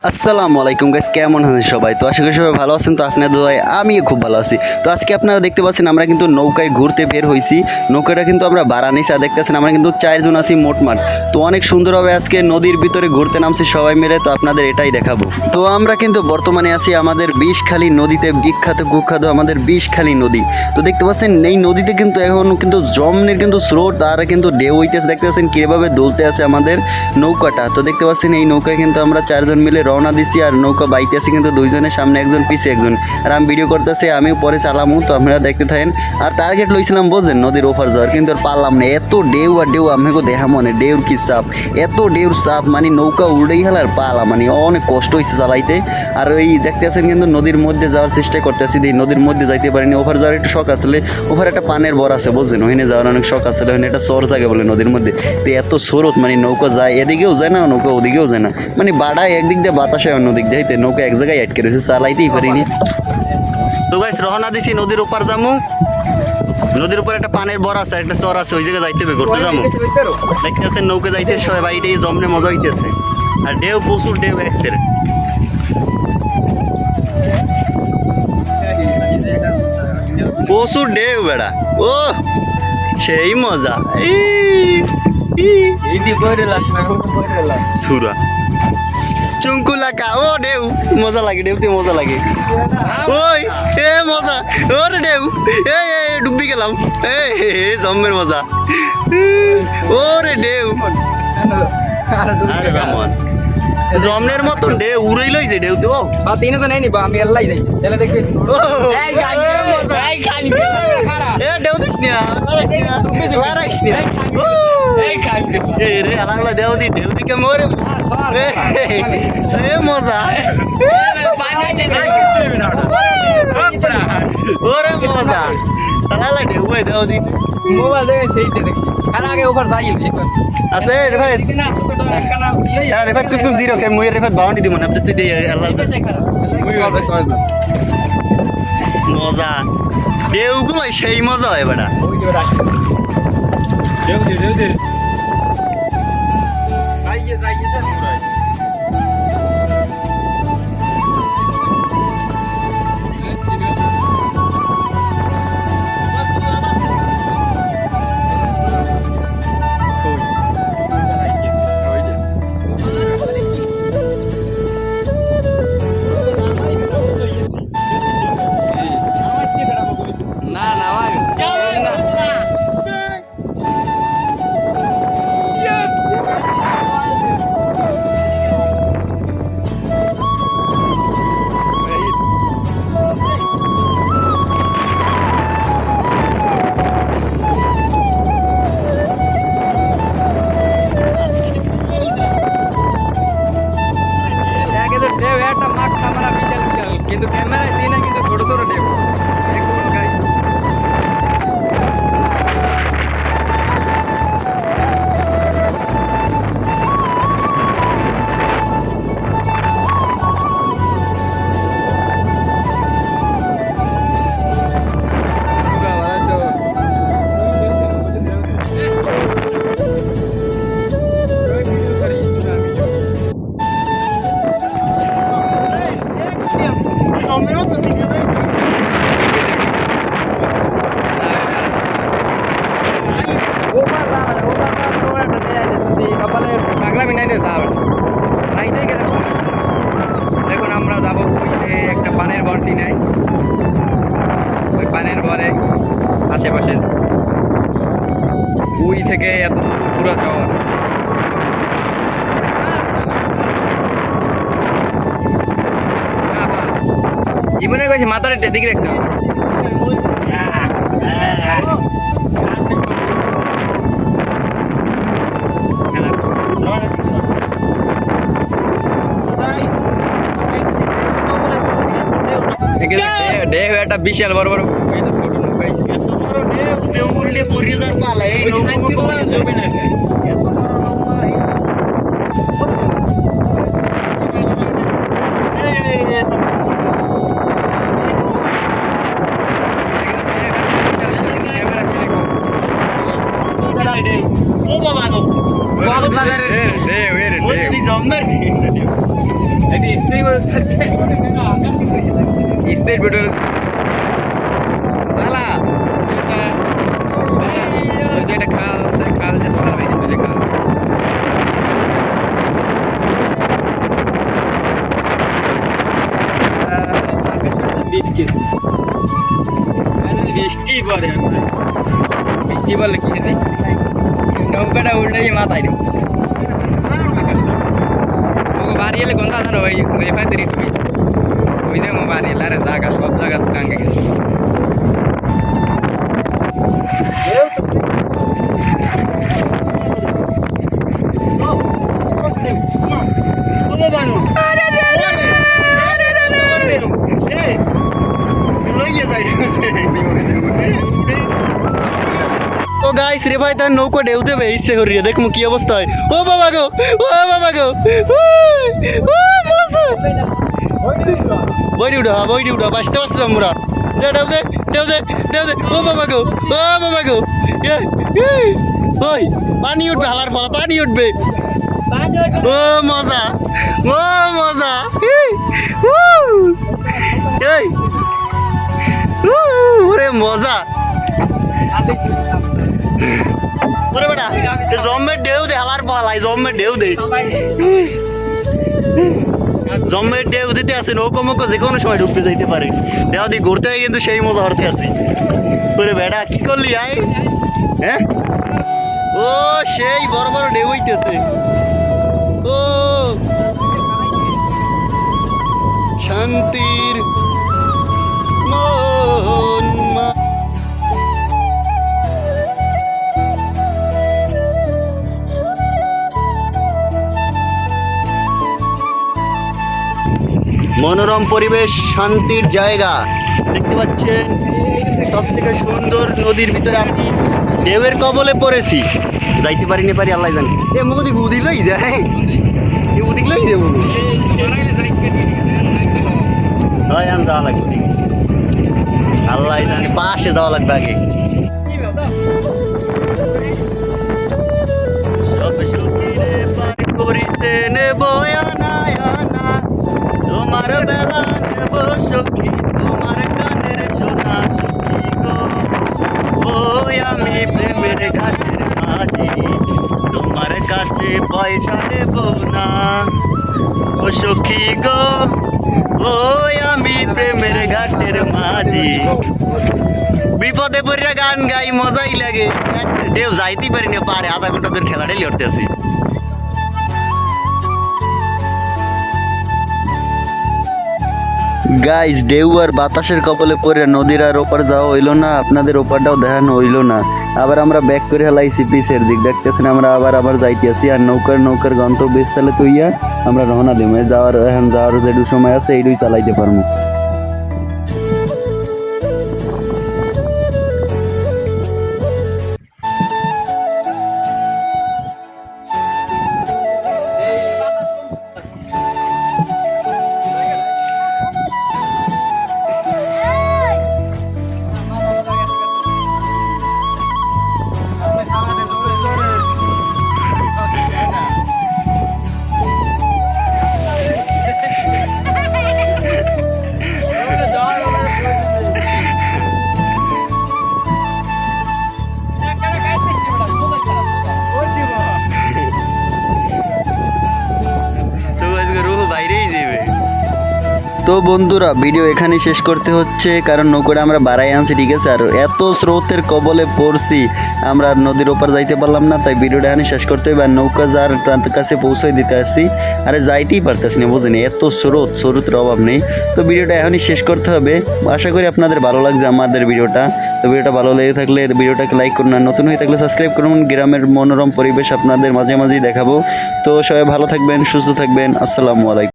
আসসালামু আলাইকুম গাইস, কেমন আছেন সবাই? তো আশা করি সবাই ভালো আছেন। তো আপনাদের দোয়ায় আমিও খুব ভালো আছি। তো আজকে আপনারা দেখতে পাচ্ছেন আমরা কিন্তু নৌকায় ঘুরতে বের হয়েছি। নৌকাটা কিন্তু আমরা ভাড়া নিছি, আর দেখতেছেন আমরা কিন্তু 4 জন আছি মোটমাট। তো অনেক সুন্দরভাবে আজকে নদীর ভিতরে ঘুরতে নামছি সবাই মিলে। তো আপনাদের এটাই দেখাবো। তো আমরা কিন্তু বর্তমানে আছি আমাদের বিষখালী নদীতে, বিখ্যাত কুখ্যাত আমাদের বিষখালী নদী। তো দেখতে পাচ্ছেন এই নদীতে কিন্তু এখন কিন্তু জমনের কিন্তু স্রোত আর কিন্তু ঢেউ হইতেছে। দেখতে পাচ্ছেন কীভাবে দুলতে আছে আমাদের নৌকাটা। তো দেখতে পাচ্ছেন এই নৌকায় কিন্তু আমরা 4 জন মিলে রওনা দিছি, আর নৌকা বাইতেছি কিন্তু 2 জনের সামনে একজন পিছে একজন, আর আমি ভিডিও করতেছি, আমিও পরে চালামু। তো আপনারা দেখতে থাকেন। আর টার্গেট লইছিলাম বোঝেন নদীর ওপার যাওয়ার, কিন্তু আর পারলাম না। এত ঢেউ আর ঢেউ, আমাকে দেখা মনে ঢেউর কি চাপ, এত ঢেউর চাপ, মানে নৌকা উড়েই গেল আর পালাম, মানে অনেক কষ্ট হয়েছে চালাইতে। আর ওই দেখতে আছেন কিন্তু নদীর মধ্যে যাওয়ার চেষ্টা করতেছি, এই নদীর মধ্যে যাইতে পারিনি। ওপার যাওয়ার একটু শখ আসলে, ওপার একটা পানের বর আছে বোঝেন, ওখানে যাওয়ার অনেক শখ আসলে। ওখানে একটা চর জায়গা বলে নদীর মধ্যে। তো এত স্রোত, মানে নৌকা যায় এদিকেও যায় না, নৌকা ওদিকেও যায় না, মানে বাড়ায় একদিক দিয়ে বাতাসে অন্যদিক দিয়ে, নৌকা এক জায়গায় আটকে রয়েছে, চালাইতেই পারিনি। তো গাইস রওনা দিছি নদীর ওপার যামু। নদীর উপর একটা পানের বর আছে, একটা চর আছে, ওই জায়গায় যাইতে হবে, ঘুরতে যাবো। দেখতে আছেন নৌকা যাইতে সবাই বাড়িতে জমনে মজা হইতেছে, আর ঢেউ প্রচুর ঢেউ একসের। প্রচুর ঢেউ বেড়া, ও সেই মজা। সুরা চুঙ্কুলাকা, ও ঢেউ মজা লাগে, ঢেউতে মজা লাগে। ওই এ মজা, ওরে ঢেউ, এ ডুববি গেলাম, এ জম্মের মজা, ওরে ঢেউ। আরে কেমন জমনের মতন ঢেউ উড়াই লই যে ঢেউতে। ও তিনজন নাই নিবা, আমি আল্লাহ যাই তাহলে দেখবি। এ ঢেউ দেখ না, লারাইস না, এ রে আলাংলা ঢেউ দি, ঢেউ দিকে মরে এ মজা, ওরে মজা আলাংলা ঢেউ ভাই ঢেউ দি। মোবাইল দেখে সেইটা দেখি, আর আগে ওভার যাই আছে রে ভাই, রে ভাই তুই জিরো কে মুই রে ভাই বাউন্ডি দিমু না, আপনি তুই আল্লাহ মজা ঢেউ গুলো সেই মজা হয় বেটা। না না ভাই একটা মাঠ ক্যামেরা বিশাল বিশাল, কিন্তু ক্যামেরায় দিই না, কিন্তু ছোট ছোট ঢেউ একদম গাই। দেখুন আমরা যাবো একটা পানের ঘর চিনাই, ওই পানের ঘরে আশেপাশে ওই থেকে এত পুরো চর। ইমনের কাছে মাথার দিকে একটা ঢেউ একটা বিশাল বড় বড় ছোট নৌকাই, এত বড় ঢেউ যে উড়লে পড়ে যার পালা, এই নৌকা কক্সবাজারের ঢেউ, জম্মের स्पीड पेट्रोल साला যেটা খাল খাল যে পার হয়ে গেছে যে খাল বৃষ্টি পড়ে বৃষ্টি পড়লে কি হবে নৌকাটা উল্টে মাথায় দেবো বাড়ি এলে গন্ধ আধার ওই রেফাইতে ঢুকেছে ওই যে বাড়ি এলে আরে জায়গা সব জায়গা কাঙ্গে গেছে তো গাইস রে ভাই তার নৌকো ঢেউ দেবে ইচ্ছে করিয়ে দেখমু কি অবস্থা হয় ও বাবা গো বইডি উঠা বাঁচতে বাঁচতে আমরা দেও দে ও বাবা গো ওই পানি উঠবে হালার পর পানি উঠবে ও মজা এই ওরে মজা ওরে বেটা জম্মের ঢেউ দে হালার পালাই জম্মের ঢেউ দে জম্মের ঢেউ দিতে আছে নৌকো মৌকো যে কোনো সময় ডুবতে যাইতে পারে দেওয়া দিয়ে ঘুরতে হয় কিন্তু সেই মজা হতে আছে ওরে বেটা কি করলি আয় হ্যাঁ ও সেই বড় বড় ঢেউ হইতেছে ও শান্তির মন মনোরম পরিবেশ শান্তির জায়গা দেখতে পাচ্ছেন সব থেকে সুন্দর নদীর ভিতরে আছি ঢেউয়ের কবলে পড়েছি যাইতে পারি আল্লাহ জানে এ মুখ দিকে উদিক লই যায় উদিক লই যাবো যাওয়া লাগবে আল্লাহ জানে পাশে যাওয়া লাগবে আগে সব সুখীরে পার করিতে নেব আনা তোমার বেলা নেব সখী তোমার কানের সোনা সখী গো ওই আমি প্রেমের ঘাটের মাঝি তোমার কাছে পয়সা নেব না ও সখী গো ওই আমি প্রেমের ঘাটের মাঝি বিপদে পড়িয়া গান গাই মজাই লাগে ঢেউ যাইতে পারি না পারে আধা ঘন্টা ধরে ঠেলা ঠেলি উঠতেছি গাইস ঢেউ আর বাতাসের কপালে পড়ে নদীর আর ওপার যাওয়া হইলো না আপনাদের ওপারটাও দেখানো হইলো না আবার আমরা ব্যাক করে হেলাইছি পিসের দিক দেখতেছেন আমরা আবার যাইতেছি আর নৌকার গন্তব্যস্থলে তৈয়া আমরা রওনা দেবো যাওয়ার যেটু সময় আছে এইটুই চালাইতে পারবো তো বন্ধুরা ভিডিও এখানেই শেষ করতে হচ্ছে কারণ নৌকাটা আমরা বাড়াই আনছি ঠিক আছে আর এত স্রোতের কবলে পড়ছি আমরা নদীর ওপার যাইতে পারলাম না তাই ভিডিওটা এখানে শেষ করতে হবে আর নৌকা যার তার কাছে পৌঁছাই দিতে আসছি আরে যাইতেই পারতেছি না বুঝিনি এত স্রোতের অভাব নেই তো ভিডিওটা এখনই শেষ করতে হবে আশা করি আপনাদের ভালো লাগছে আমাদের ভিডিওটা তো ভিডিওটা ভালো লেগে থাকলে ভিডিওটাকে লাইক করুন আর নতুন হয়ে থাকলে সাবস্ক্রাইব করুন গ্রামের মনোরম পরিবেশ আপনাদের মাঝে মাঝেই দেখাবো তো সবাই ভালো থাকবেন সুস্থ থাকবেন আসসালামু আলাইকুম